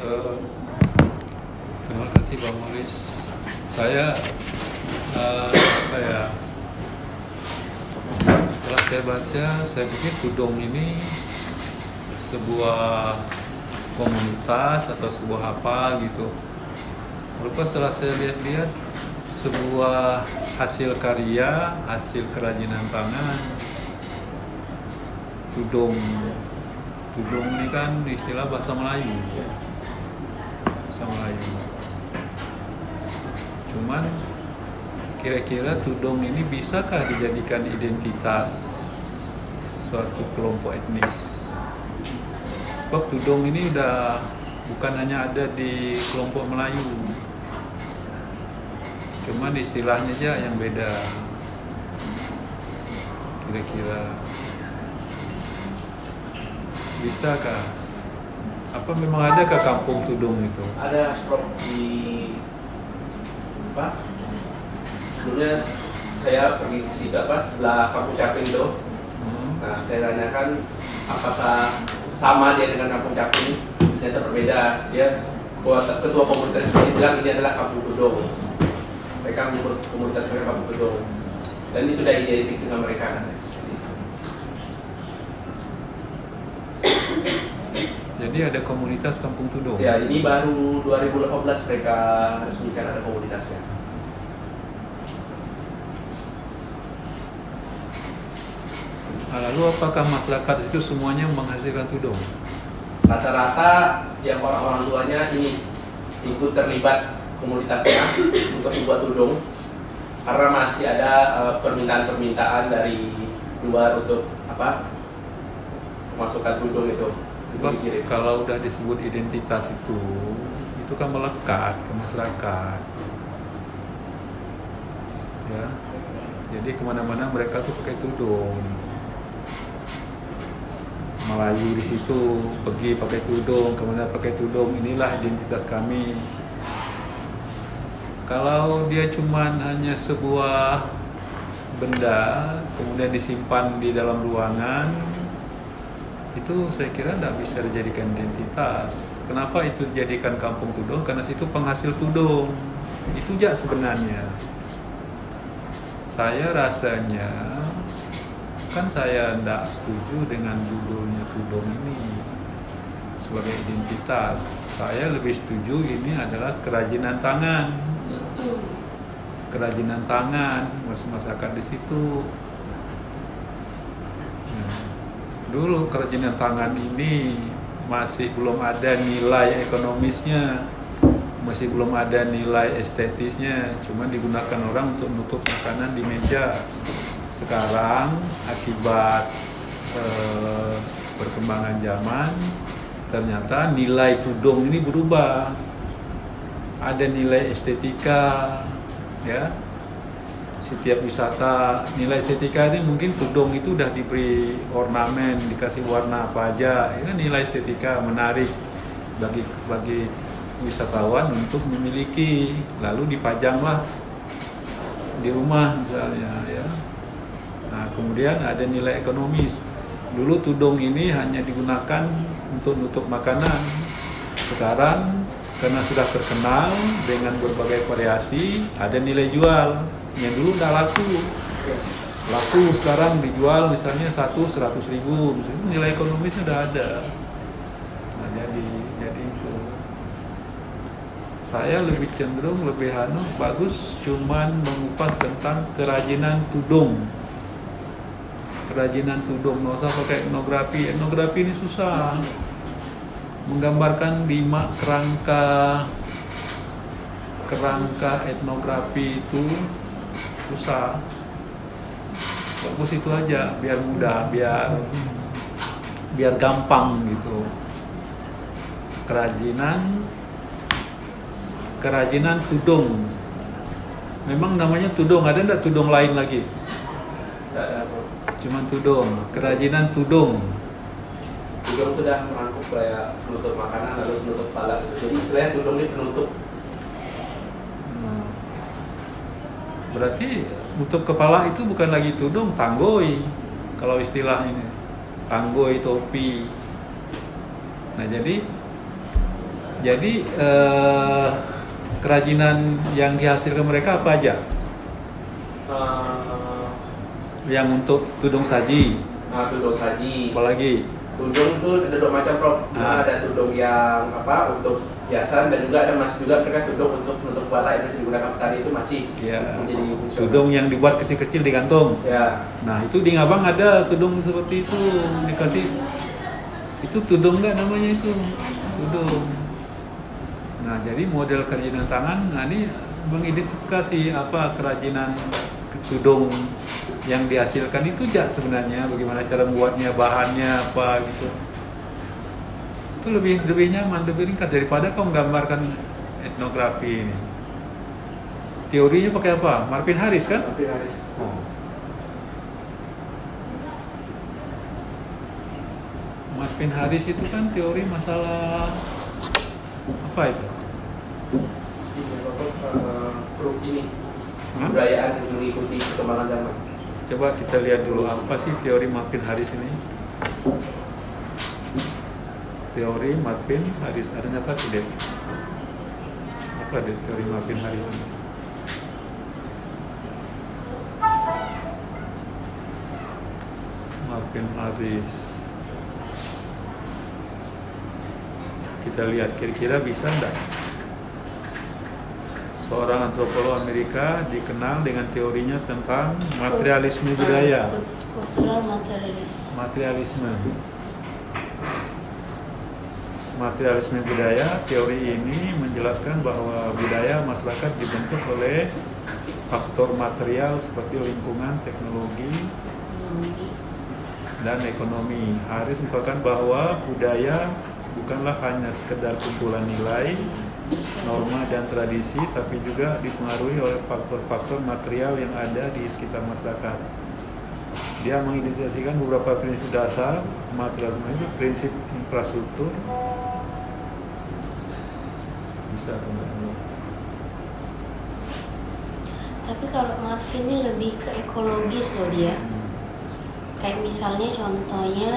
Eh, Terima kasih Bang Moris. Saya apa ya? Setelah saya baca, saya pikir tudong ini sebuah komunitas atau sebuah apa gitu. Lalu setelah saya lihat-lihat, sebuah hasil karya, hasil kerajinan tangan. Tudong ini kan istilah bahasa Melayu. Bahasa Melayu. Cuman kira-kira tudong ini bisakah dijadikan identitas suatu kelompok etnis? Sebab tudong ini udah bukan hanya ada di kelompok Melayu, cuman istilahnya aja yang beda. Kira-kira bisakah? Apa memang adakah kampung tudong itu? Ada Prof di apa? Sebelumnya saya pergi ke situ sebelah Kampung Caping itu. Nah, saya tanyakan apakah sama dia dengan Kampung Caping? Ternyata berbeda. Dia ketua komunitas ini bilang ini adalah Kampung Tudong. Mereka menyebut komunitas mereka Kampung Tudong. Dan itu sudah identik dengan mereka. Jadi ada komunitas Kampung Tudong. Ya, ini baru 2018 mereka resmikan ada komunitasnya. Nah, lalu apakah masyarakat itu semuanya menghasilkan tudong? Rata-rata yang orang-orang tuanya ini ikut terlibat komunitasnya untuk membuat tudong karena masih ada permintaan-permintaan dari luar untuk memasukkan tudong itu. Sebab kalau udah disebut identitas itu kan melekat ke masyarakat. Ya, jadi kemana-mana mereka tuh pakai tudong. Melayu di situ pergi pakai tudong, kemana pakai tudong, inilah identitas kami. Kalau dia cuman hanya sebuah benda kemudian disimpan di dalam ruangan, itu saya kira tidak bisa dijadikan identitas. Kenapa itu dijadikan kampung tudong? Karena situ penghasil tudong. Itu aja sebenarnya. Saya rasanya kan saya tidak setuju dengan judulnya tudong ini sebagai identitas. Saya lebih setuju ini adalah kerajinan tangan. Kerajinan tangan masyarakat di situ. Dulu kerajinan tangan ini masih belum ada nilai ekonomisnya, masih belum ada nilai estetisnya, cuma digunakan orang untuk menutup makanan di meja. Sekarang akibat perkembangan zaman, ternyata nilai tudong ini berubah. Ada nilai estetika, ya. Setiap wisata nilai estetika ini mungkin tudong itu udah diberi ornamen, dikasih warna apa aja, ini kan nilai estetika menarik bagi wisatawan untuk memiliki, lalu dipajanglah di rumah misalnya, ya. Nah, kemudian ada nilai ekonomis. Dulu tudong ini hanya digunakan untuk nutup makanan. Sekarang karena sudah terkenal dengan berbagai variasi, ada nilai jual. Yang dulu udah laku sekarang dijual misalnya 100.000 misalnya, nilai ekonomisnya udah ada. Nah, jadi itu saya lebih cenderung bagus cuman mengupas tentang kerajinan tudong, nggak usah pakai etnografi ini susah, menggambarkan 5 kerangka etnografi itu susah. Bagus itu aja, biar mudah, biar gampang gitu. Kerajinan tudong. Memang namanya tudong, ada enggak tudong lain lagi? Tidak ada. Cuman tudong, kerajinan tudong. Tudong itu dah merangkup kayak penutup makanan lalu penutup kepala gitu. Jadi istilahnya tudong ini penutup. Berarti nutup kepala itu bukan lagi tudong, tanggoi. Kalau istilah ini, tanggoi, topi. Nah, jadi Jadi kerajinan yang dihasilkan mereka apa aja? Yang untuk tudung saji. Tudung saji. Apalagi? Tudung tuh ada dua macam, Prof. Ada tudung yang untuk hiasan, dan juga ada masih juga mereka tudung untuk menutup kepala yang masih digunakan petani, itu masih menjadi tudung yang dibuat kecil-kecil digantung. Ya. Nah, itu di Ngabang ada tudung seperti itu dikasih. Itu tudung nggak namanya itu? Tudung. Nah, jadi model kerajinan tangan, nah ini mengidentifikasi apa kerajinan tudung yang dihasilkan itu sebenarnya, bagaimana cara membuatnya, bahannya apa gitu. Itu lebih nyaman, lebih ringkas daripada kau menggambarkan etnografi ini. Teorinya pakai apa? Marvin Harris kan? Marvin Harris. Marvin Harris itu kan teori masalah apa itu? Ini kebudayaan yang mengikuti perkembangan zaman. Coba kita lihat dulu apa sih teori Marvin Harris ini. Teori Marvin Harris, ada nyata tidak? Apa deh teori Marvin Harris ini? Marvin Harris. Kita lihat kira-kira bisa enggak? Seorang antropolog Amerika dikenal dengan teorinya tentang materialisme budaya. Materialisme budaya, teori ini menjelaskan bahwa budaya masyarakat dibentuk oleh faktor material seperti lingkungan, teknologi, dan ekonomi. Harris mengatakan bahwa budaya bukanlah hanya sekedar kumpulan nilai, norma dan tradisi, tapi juga dipengaruhi oleh faktor-faktor material yang ada di sekitar masyarakat. Dia mengidentifikasikan beberapa prinsip dasar materialisme itu, prinsip infrastruktur. Bisa atau enggak? Tapi kalau Marvin ini lebih ke ekologis loh dia. Kayak misalnya contohnya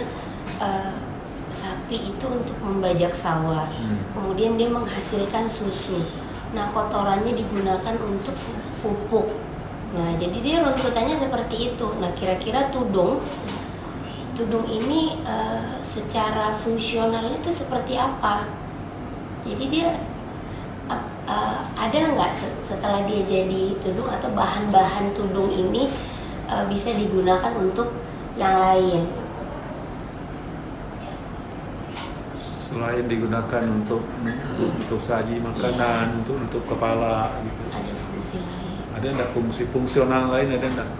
sapi itu untuk membajak sawah, kemudian dia menghasilkan susu. Nah, kotorannya digunakan untuk pupuk. Nah, jadi dia runtutannya seperti itu. Nah, kira-kira tudung ini secara fungsional itu seperti apa? Jadi dia ada nggak setelah dia jadi tudung, atau bahan-bahan tudung ini bisa digunakan untuk yang lain? Selain digunakan untuk saji makanan, untuk kepala gitu. Ada fungsi lain. Ada enggak fungsi fungsional lain, ada enggak?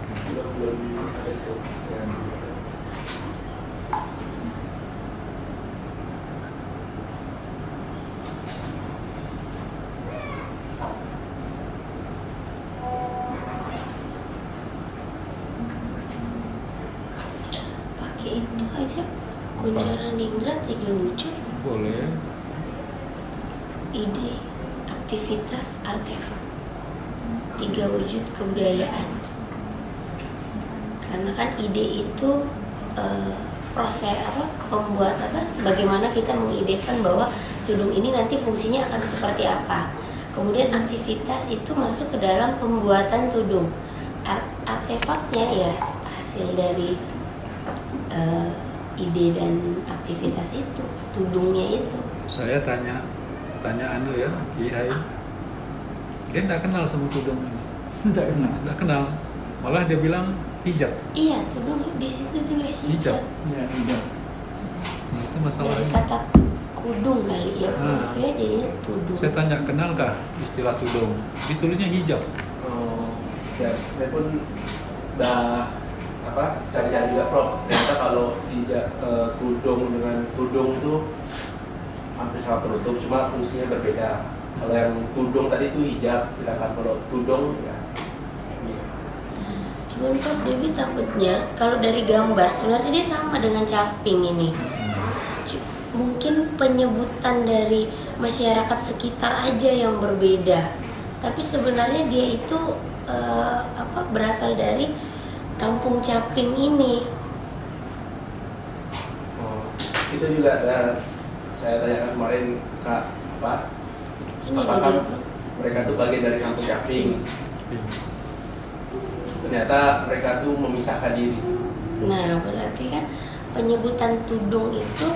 Pakai itu aja. Kunjara Ningrat 3 wujud. Boleh. Ide, aktivitas, artefak, 3 wujud kebudayaan. Karena kan ide itu proses pembuat bagaimana kita mengidekan bahwa tudung ini nanti fungsinya akan seperti apa. Kemudian aktivitas itu masuk ke dalam pembuatan tudung. Artefaknya ya hasil dari ide dan aktivitas itu, tudungnya itu. Saya tanya ya, IAI. Dia enggak kenal sama tudung ini. Enggak kenal. Malah dia bilang hijab. Iya, tudung di situ juga hijab. Iya, hijab. Nah, itu masalahnya. Dari kata kudung kali ya, Prof, ya, jadinya tudung. Saya tanya, kenalkah istilah tudung? Ditulisnya hijab. Ya, saya pun udah cari-cari juga, Prof. Ternyata kalau tudung dengan tudung tuh hampir sama penutup, cuma fungsinya berbeda. Kalau yang tudung tadi itu hijab, sedangkan kalau tudung ya. Cuman Prof, Debbie takutnya kalau dari gambar sebenarnya dia sama dengan caping ini. Mungkin penyebutan dari masyarakat sekitar aja yang berbeda. Tapi sebenarnya dia itu berasal dari Kampung Caping ini. Itu juga saya tanyakan kemarin Kak apa? Ini Apakah dulu ya, mereka tuh bagian dari kampung Caping? Ternyata mereka tuh memisahkan diri. Nah, berarti kan penyebutan tudung itu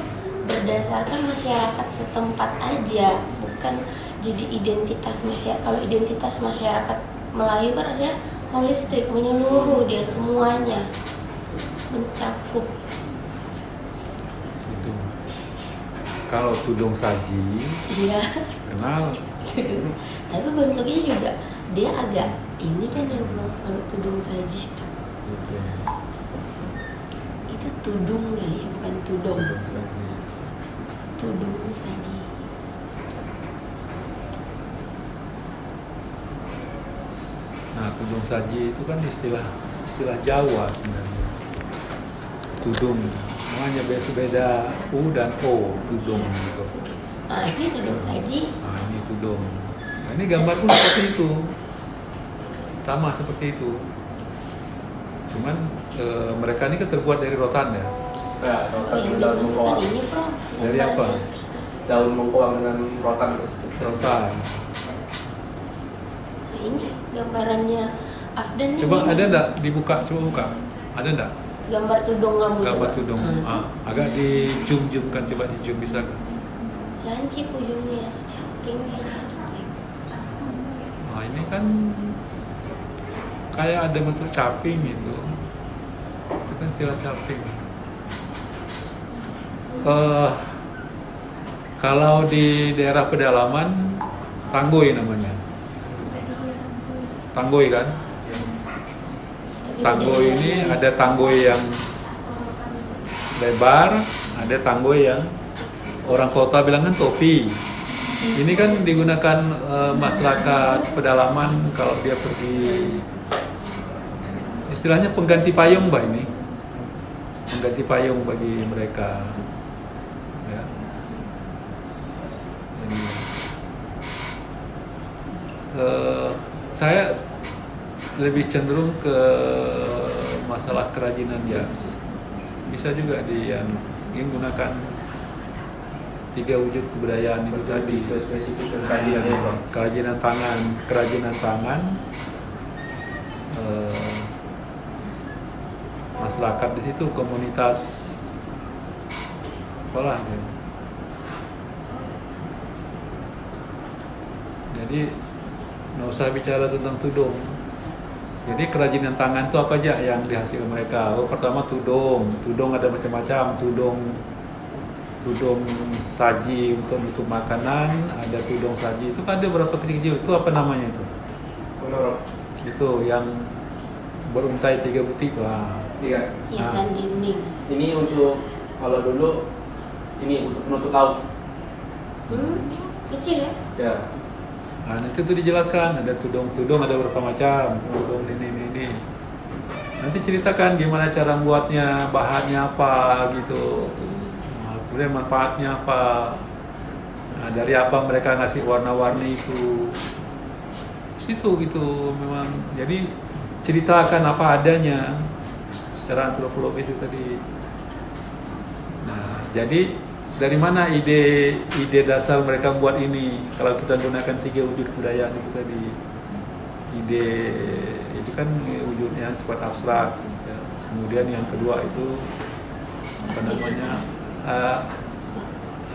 berdasarkan masyarakat setempat aja, bukan jadi identitas masyarakat. Kalau identitas masyarakat Melayu kan harusnya holistik, menyeluruh, dia semuanya mencakup. Tudung. Kalau tudung saji, Iya. kenal. Tapi bentuknya juga dia agak ini kan ya bro, kalau tudung saji itu. Itu tudung kali ya, bukan tudung. Tudung saji. Nah, tudung saji itu kan istilah Jawa sebenarnya. Tudung, namanya beda U dan O, tudung gitu. Nah, ini tudung saji. Nah, ini tudung. Nah, ini gambar pun seperti itu, sama seperti itu. Cuman mereka ini kan terbuat dari rotan ya. Nah, Oh, rotan yang daun dimasukkan mengkoang. ini bro. Dari apa? Daun mengkoang dengan rotan terus. Rotan. Nah, ini gambarannya Afdan nih. Coba ini. ada enggak dibuka? Coba buka. Ada enggak? Gambar tudung kamu Gambar coba. tudung. Nah, Agak di-zoom kan, coba di-zoom bisa. lancip ujungnya, caping kayak caping. Nah, ini kan kayak ada bentuk caping gitu. Itu kan istilah caping. Kalau di daerah pedalaman, tanggoy namanya. Tanggoy kan? Tapi Tanggoy beda ini dengan- ada tanggoy yang lebar, ada tanggoy yang orang kota bilang kan topi. Ini kan digunakan masyarakat pedalaman kalau dia pergi, istilahnya pengganti payung mbak ini, pengganti payung bagi mereka. Ya. Jadi, saya lebih cenderung ke masalah kerajinan ya. Bisa juga digunakan 3 wujud kebudayaan itu tadi. Lebih ke spesifik ke kerajinan ya, Bro. Kerajinan tangan, masyarakat di situ, komunitas apalah gitu. Jadi nggak usah bicara tentang tudung. Jadi kerajinan tangan itu apa aja yang dihasilkan mereka? Oh, pertama tudung ada macam-macam, tudung saji untuk nutup makanan, ada tudung saji itu kan ada berapa kecil-kecil, itu apa namanya itu? Menurut Itu yang beruntai 3 butir itu. iya. hiasan dinding. Ini untuk kalau dulu ini untuk penutup laut. Kecil ya? Ya. Nah, nanti itu dijelaskan, ada tudung ada berapa macam, tudung ini. Nanti ceritakan gimana cara membuatnya, bahannya apa gitu. Nah, kemudian manfaatnya apa. Nah, dari apa mereka ngasih warna-warni itu. Situ gitu memang. Jadi ceritakan apa adanya secara antropologis itu tadi. Nah, jadi dari mana ide dasar mereka buat ini? Kalau kita gunakan 3 wujud kebudayaan itu tadi, ide itu kan wujudnya sifat abstrak. Ya. Kemudian yang kedua itu apa namanya,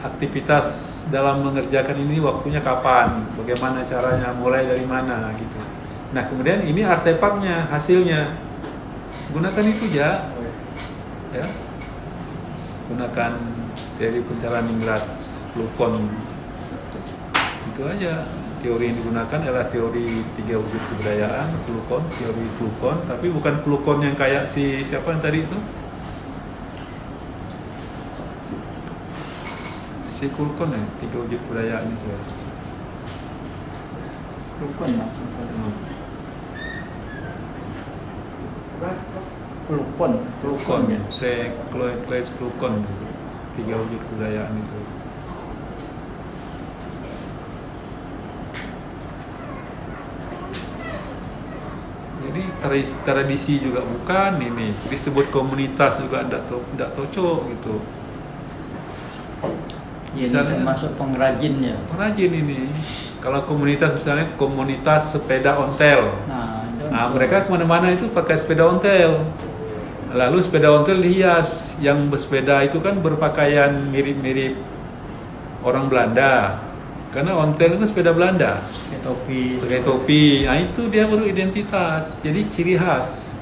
aktivitas dalam mengerjakan ini waktunya kapan, bagaimana caranya, mulai dari mana gitu. Nah kemudian ini artefaknya, hasilnya, gunakan itu ya, gunakan teori pencarian ningrat, Klukon, itu aja. Teori yang digunakan adalah teori 3 wujud kebudayaan, Klukon, teori Klukon, tapi bukan Klukon yang kayak siapa yang tadi itu? Si Klukon ya, 3 wujud kebudayaan itu ya. Klukon ya. Klukon, Claes Klukon gitu. 3 wujud kebudayaan itu. Jadi tradisi juga bukan ini, disebut komunitas juga tidak cocok gitu. Ini Misalnya termasuk pengrajin ya. pengrajin ini. Kalau komunitas misalnya komunitas sepeda ontel. Nah, mereka kemana-mana itu pakai sepeda ontel. Lalu sepeda ontel dihias. Yang bersepeda itu kan berpakaian mirip-mirip orang Belanda. Karena ontel itu sepeda Belanda. Pakai topi. Nah, itu dia baru identitas. Jadi ciri khas.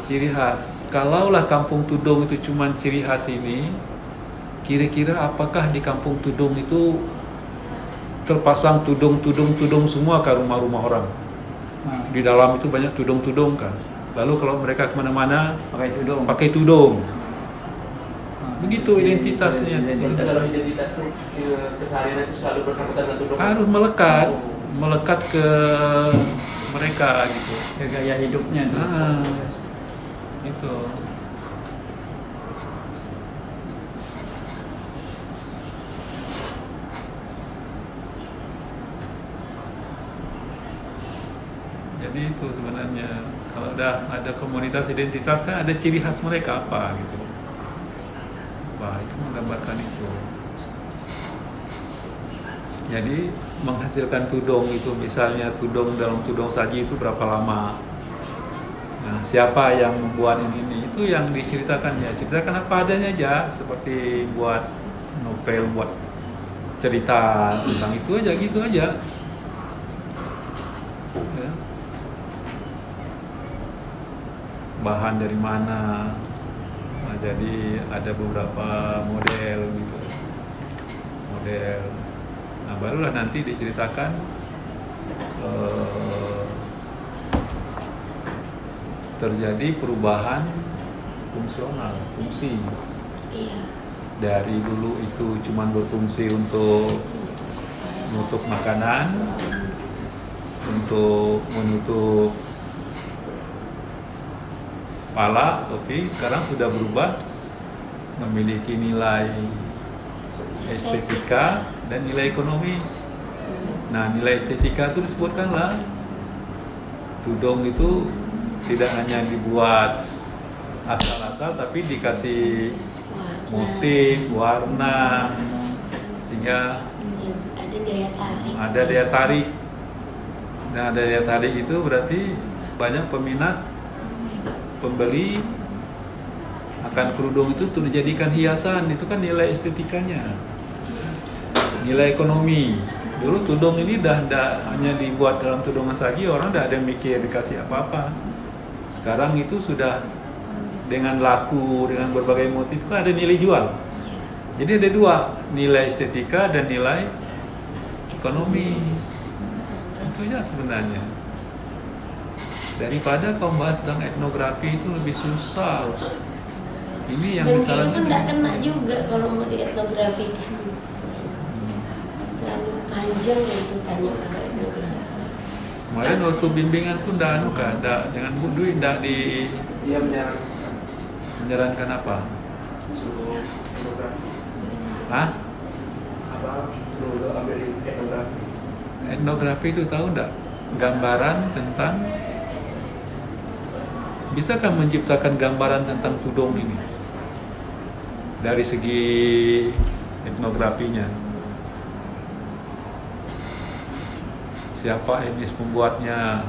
Ciri khas. Kalaulah Kampung Tudong itu cuma ciri khas ini, kira-kira apakah di Kampung Tudong itu terpasang tudung semua ke rumah-rumah orang? Di dalam itu banyak tudung kan. Lalu kalau mereka kemana-mana pakai tudung. Begitu identitasnya. Kalau identitas itu keseharian itu selalu bersangkutan dengan tudung. Harus melekat ke mereka gitu. Ke gaya hidupnya itu. Gitu. Jadi itu sebenarnya kalau udah ada komunitas identitas kan ada ciri khas mereka apa gitu. Wah, itu menggambarkan itu. Jadi menghasilkan tudong itu misalnya tudong dalam tudong saji itu berapa lama. Nah, siapa yang membuat ini itu yang diceritakan ya. Ceritakan apa adanya aja seperti buat novel, buat cerita tentang itu aja gitu aja. Ya. Bahan dari mana. Nah, jadi ada beberapa model gitu. Model. Nah, barulah nanti diceritakan terjadi perubahan fungsi. Iya. Dari dulu itu cuma berfungsi untuk menutup makanan, untuk menutup pala, tapi sekarang sudah berubah memiliki nilai estetika dan nilai ekonomis. Nah, nilai estetika itu disebutkanlah tudong itu tidak hanya dibuat asal-asal, tapi dikasih motif, warna, sehingga ada daya tarik. Nah, daya tarik itu berarti banyak peminat pembeli akan kerudung itu untuk dijadikan hiasan. Itu kan nilai estetikanya, nilai ekonomi. Dulu tudung ini dah hanya dibuat dalam tudungan saji, orang dah ada mikir dikasih apa-apa. Sekarang itu sudah dengan laku, dengan berbagai motif kan ada nilai jual. Jadi ada dua, nilai estetika dan nilai ekonomi. Itu ya sebenarnya. Daripada kau bahas tentang etnografi itu lebih susah. Ini yang disalahkan. Dan itu tidak kena juga kalau mau di etnografi kan. Terlalu panjang itu tanya pada etnografi. Kemarin waktu bimbingan tuh ndak dengan Bu Dwi ndak di. Dia menyarankan apa? Suruh etnografi. Hah? Suruh ambil etnografi. Etnografi itu tahu ndak? Gambaran tentang, bisakah menciptakan gambaran tentang tudong ini dari segi etnografinya? Siapa etnis pembuatnya?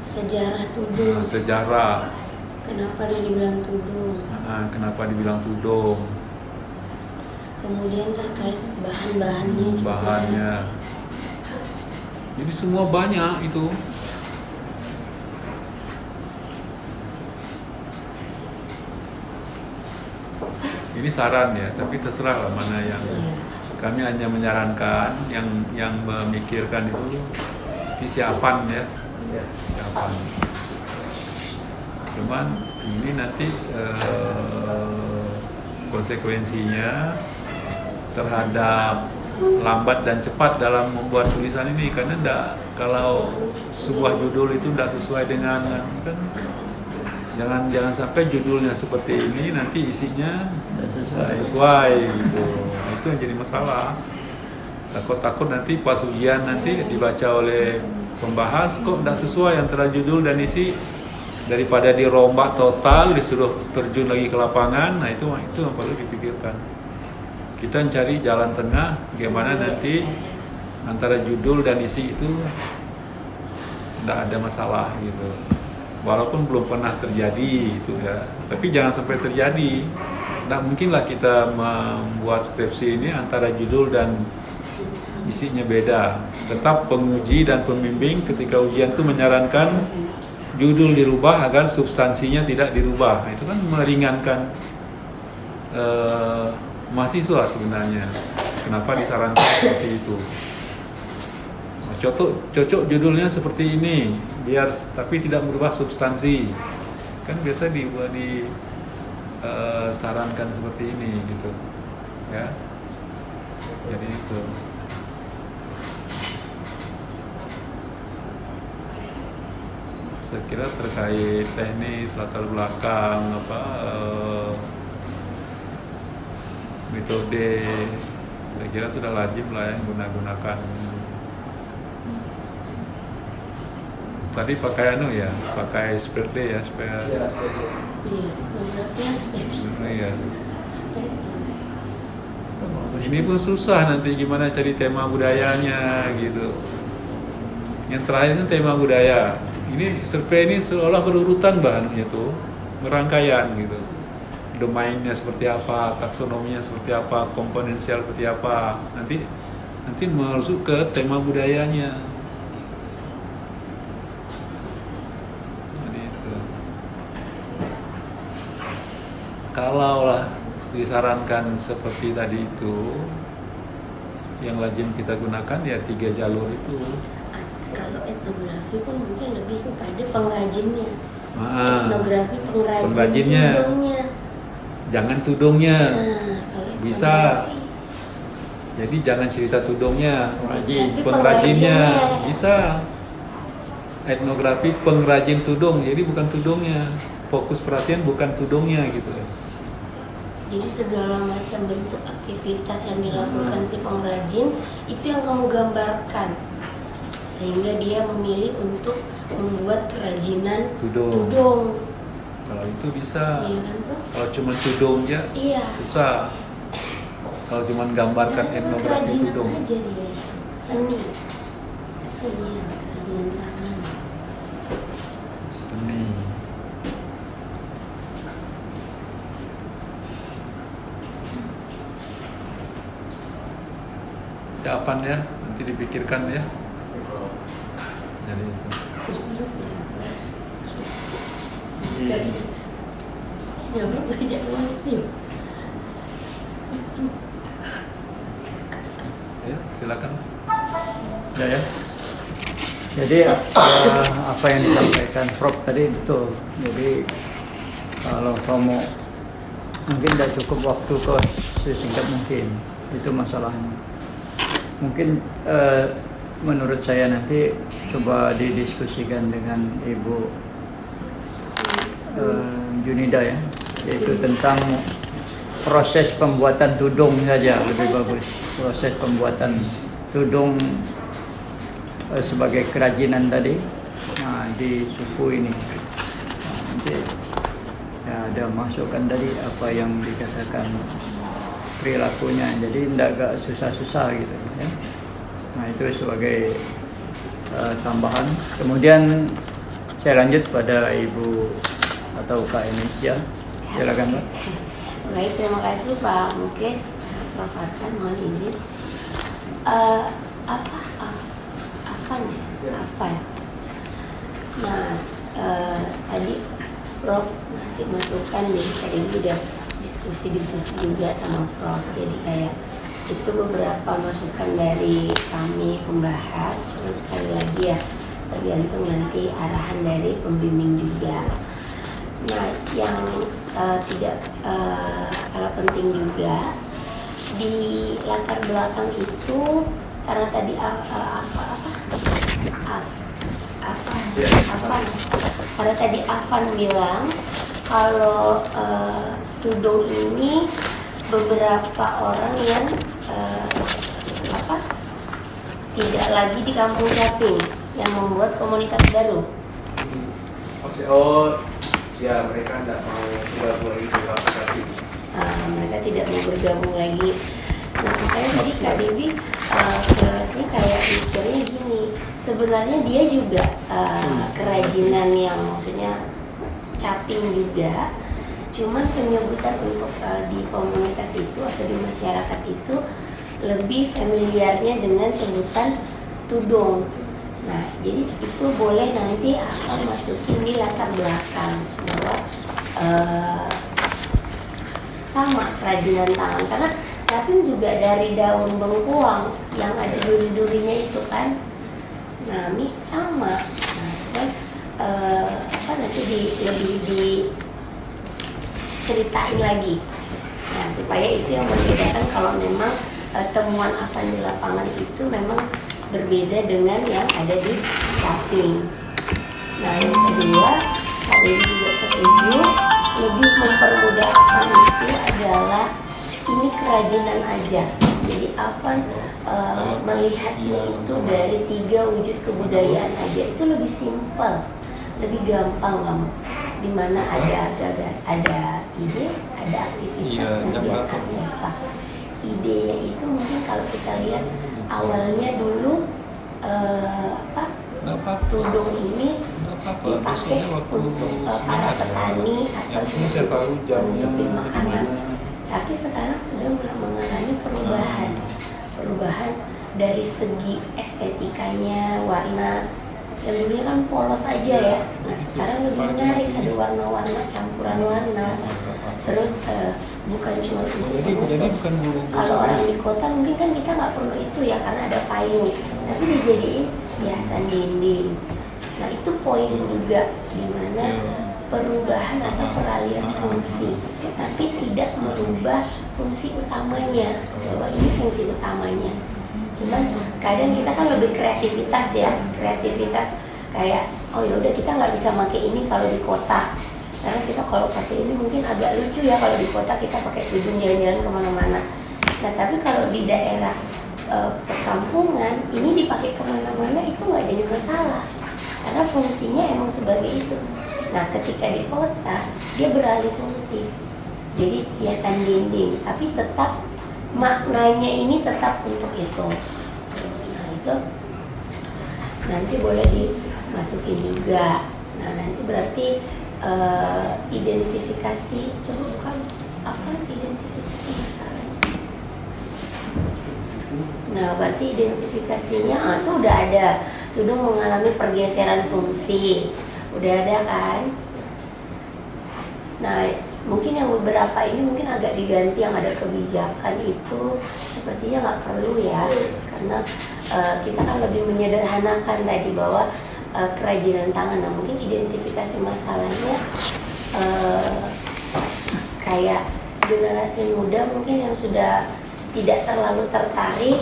Sejarah tudong. Sejarah. Kenapa dia dibilang tudong? Kenapa dibilang tudong? Kemudian terkait bahan-bahannya juga. Bahannya. Jadi semua banyak itu. Ini saran ya, tapi terserah lah mana yang. Kami hanya menyarankan yang memikirkan itu kesiapan ya. Kesiapan. Cuman ini nanti konsekuensinya terhadap lambat dan cepat dalam membuat tulisan ini, karena kalau sebuah judul itu tidak sesuai dengan kan, jangan sampai judulnya seperti ini nanti isinya tidak sesuai gitu. Nah, itu yang jadi masalah. Takut nanti pas ujian nanti dibaca oleh pembahas kok tidak sesuai antara judul dan isi, daripada dirombak total disuruh terjun lagi ke lapangan. Nah itu yang perlu dipikirkan. Kita cari jalan tengah bagaimana nanti antara judul dan isi itu tidak ada masalah gitu. Walaupun belum pernah terjadi itu ya, tapi jangan sampai terjadi. Tidak mungkinlah kita membuat skripsi ini antara judul dan isinya beda. Tetap penguji dan pembimbing ketika ujian itu menyarankan judul dirubah agar substansinya tidak dirubah. Itu kan meringankan mahasiswa sebenarnya. Kenapa disarankan seperti itu? Cocok judulnya seperti ini, biar tapi tidak merubah substansi. Kan biasa disarankan seperti ini gitu, ya. Jadi itu. Saya kira terkait teknis, latar belakang, metode, saya kira sudah lazim lah yang gunakan. Tadi pakai pakai spreadly ya supaya. Iya, etnografinya seperti Iya. Ini pun susah nanti gimana cari tema budayanya gitu. Yang terakhir itu tema budaya. Ini survei ini seolah berurutan bahannya tuh, merangkaian gitu. Domainnya seperti apa, taksonominya seperti apa, komponensial seperti apa. Nanti masuk ke tema budayanya. Jadi itu. Kalaulah disarankan seperti tadi itu, yang lazim kita gunakan ya 3 jalur itu. kalau etnografi pun mungkin lebih kepada pengrajinnya. Etnografi pengrajinnya. tudungnya. Jangan tudungnya. Kalau Bisa. etnografi, Jadi jangan cerita tudungnya, tapi pengrajinnya pengrajinnya. bisa. Etnografi pengrajin tudung, jadi bukan tudungnya. Fokus perhatian bukan tudungnya gitu. Jadi segala macam bentuk aktivitas yang dilakukan si pengrajin itu yang kamu gambarkan, sehingga dia memilih untuk membuat kerajinan tudung. Kalau itu bisa. Iya kan, Bro? Kalau cuma tudung ya Iya. susah. Kalau cuma gambarkan Nah, etnografi kerajinan tudung. aja dia, seni, kesenian, kerajinan tangan. Seni. Ya apaan ya? Nanti dipikirkan ya. Jadi itu. Ya, Bro, belajar wasim. Ya, silakan. Ya. Jadi apa yang disampaikan Prof tadi betul. Jadi kalau kamu mungkin tidak cukup waktu ke sesingkat mungkin, itu masalahnya. Mungkin menurut saya nanti coba didiskusikan dengan Ibu Junida ya, yaitu tentang proses pembuatan tudung saja lebih bagus. Proses pembuatan tudung sebagai kerajinan tadi di suku ini. Nanti ya, ada masukan tadi apa yang dikatakan perilakunya, jadi tidak agak susah-susah gitu ya. Nah itu sebagai tambahan. Kemudian saya lanjut pada Ibu atau Kak Indonesia. Silakan Pak. Baik, terima kasih Pak Muklis, Prof. Arkan, mohon izin. Afan. Nah, tadi Prof ngasih masukan nih, tadi udah diskusi juga sama Prof. Jadi kayak itu beberapa masukan dari kami pembahas. Cuman sekali lagi ya, tergantung nanti arahan dari pembimbing juga. Nah, yang tidak kalah penting juga di latar belakang itu, karena tadi karena tadi Afan bilang kalau tudung ini beberapa orang yang tidak lagi di kampung Caping yang membuat komunitas baru. Oh, ya mereka tidak mau bergabung lagi di kampung Caping. Mereka tidak mau bergabung lagi Nah makanya jadi Kak Dewi kreasinya kayak mikirnya gini, sebenarnya dia juga kerajinan yang maksudnya caping juga, cuman penyebutan untuk di komunitas itu atau di masyarakat itu lebih familiarnya dengan sebutan tudung. Nah jadi itu boleh nanti akan masukin di latar belakang bahwa sama kerajinan tangan, karena caping juga dari daun bengkuang yang ada duri-durinya itu kan. Nah ini sama. Nah cuman nanti lebih diceritain lagi. Nah supaya itu yang membedakan kalau memang temuan Afan di lapangan itu memang berbeda dengan yang ada di caping. Nah yang kedua, Kak Dewi juga setuju lebih mempermudah Afan itu adalah ini kerajinan aja. Jadi Afan melihatnya itu dari 3 wujud kebudayaan aja, itu lebih simpel, lebih gampang kamu. Dimana ada ide, ada aktivitas, kemudian artefak. Idenya itu mungkin kalau kita lihat awalnya dulu tudung ini dipakai untuk para petani atau untuk beli makanan. Tapi sekarang sudah mengalami perubahan dari segi estetikanya, warna. Yang dulunya kan polos aja ya. Nah sekarang lebih menarik, ada warna-warna, campuran warna. Terus bukan cuma untuk kalau orang di kota mungkin kan kita nggak perlu itu ya karena ada payung, tapi dijadiin hiasan dinding. Nah itu poin juga, dimana perubahan atau peralihan fungsi, tapi tidak merubah fungsi utamanya, bahwa ini fungsi utamanya. Cuman kadang kita kan lebih kreativitas kayak oh ya udah kita nggak bisa pakai ini kalau di kota, karena kita kalau pakai ini mungkin agak lucu ya kalau di kota kita pakai tudung jalan-jalan kemana-mana. Nah tapi kalau di daerah perkampungan ini dipakai kemana-mana itu nggak jadi masalah, karena fungsinya emang sebagai itu. Nah ketika di kota dia beralih fungsi jadi hiasan dinding, tapi tetap maknanya ini tetap untuk itu. Nah itu nanti boleh dimasukin juga. Nah nanti berarti identifikasi, coba bukan apa identifikasi masalahnya. Nah berarti identifikasinya itu udah ada, tudung mengalami pergeseran fungsi, udah ada kan. Nah mungkin yang beberapa ini mungkin agak diganti, yang ada kebijakan itu sepertinya nggak perlu ya, karena kita kan lebih menyederhanakan tadi bahwa kerajinan tangan. Nah mungkin identifikasi masalahnya kayak generasi muda mungkin yang sudah tidak terlalu tertarik,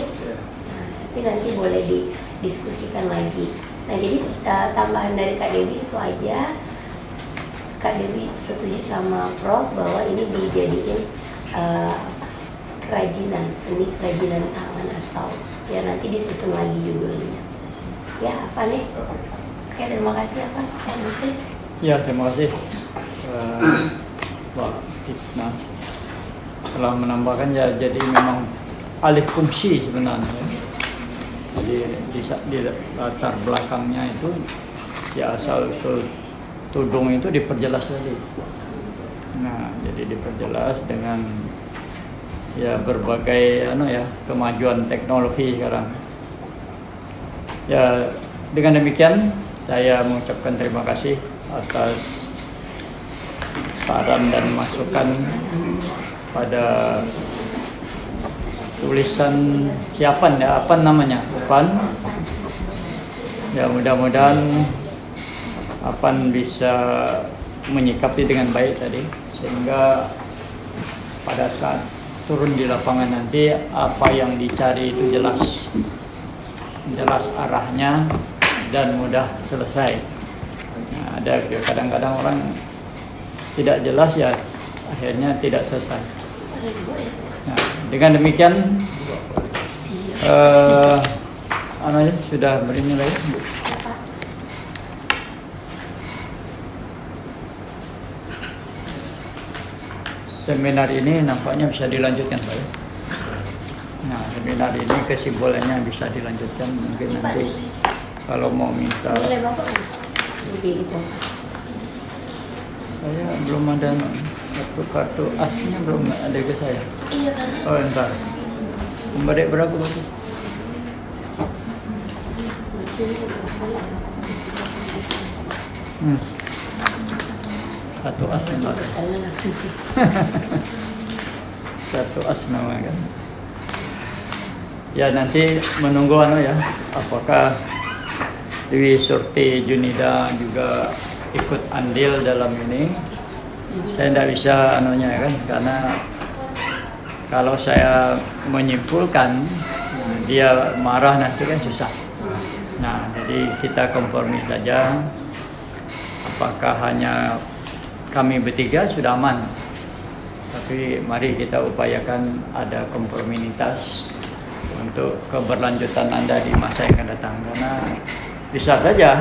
nah, tapi nanti boleh didiskusikan lagi. Nah jadi tambahan dari Kak Dewi itu aja. Kak Dewi setuju sama Prof bahwa ini dijadiin kerajinan, seni kerajinan tangan, atau ya nanti disusun lagi judulnya. Ya Afan ya. Oke, terima kasih Afan. Please. Ya terima kasih Mbak Tifna telah menambahkan ya, jadi memang alih fungsi sebenarnya. Jadi di latar belakangnya itu ya asal usul tudung itu diperjelas tadi. Nah, jadi diperjelas dengan ya berbagai kemajuan teknologi sekarang. Ya, dengan demikian saya mengucapkan terima kasih atas saran dan masukan pada tulisan siapan ya, apa namanya? Apan. Ya, mudah-mudahan Apan bisa menyikapi dengan baik tadi, sehingga pada saat turun di lapangan nanti apa yang dicari itu jelas arahnya dan mudah selesai. Nah, ada kadang-kadang orang tidak jelas ya akhirnya tidak selesai. Nah, dengan demikian sudah bernilai. Seminar ini nampaknya bisa dilanjutkan Pak. Nah, seminar ini kesimpulannya bisa dilanjutkan mungkin Ini Pak nanti nilai. kalau mau minta. Nilai Bapak kan? Lebih itu. Saya belum ada kartu asnya belum ada ke saya. Iya kan? Oh, entar. Kembali berapa Bapak? Berarti ini masalah. Satu as nama. Satu as nama kan. Ya nanti menunggu ya, apakah Dewi Surti Junida juga ikut andil dalam ini. Saya tidak bisa kan, karena kalau saya menyimpulkan dia marah nanti kan susah. Nah, jadi kita kompromi saja. Apakah hanya kami bertiga sudah aman, tapi mari kita upayakan ada kompromitas untuk keberlanjutan Anda di masa yang akan datang, karena bisa saja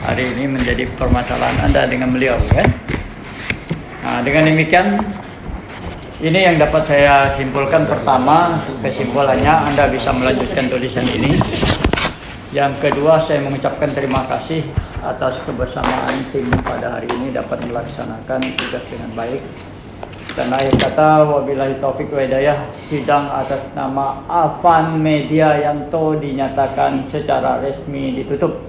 hari ini menjadi permasalahan Anda dengan beliau kan. Nah, dengan demikian ini yang dapat saya simpulkan. Pertama, kesimpulannya Anda bisa melanjutkan tulisan ini. Yang kedua, saya mengucapkan terima kasih atas kebersamaan tim pada hari ini dapat melaksanakan tugas dengan baik. Dan akhir kata, wabillahi taufik wa hidayah, sidang atas nama Afan Media Yanto dinyatakan secara resmi ditutup.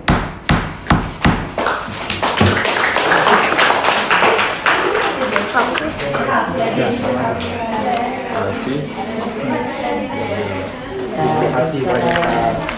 Terima kasih banyak.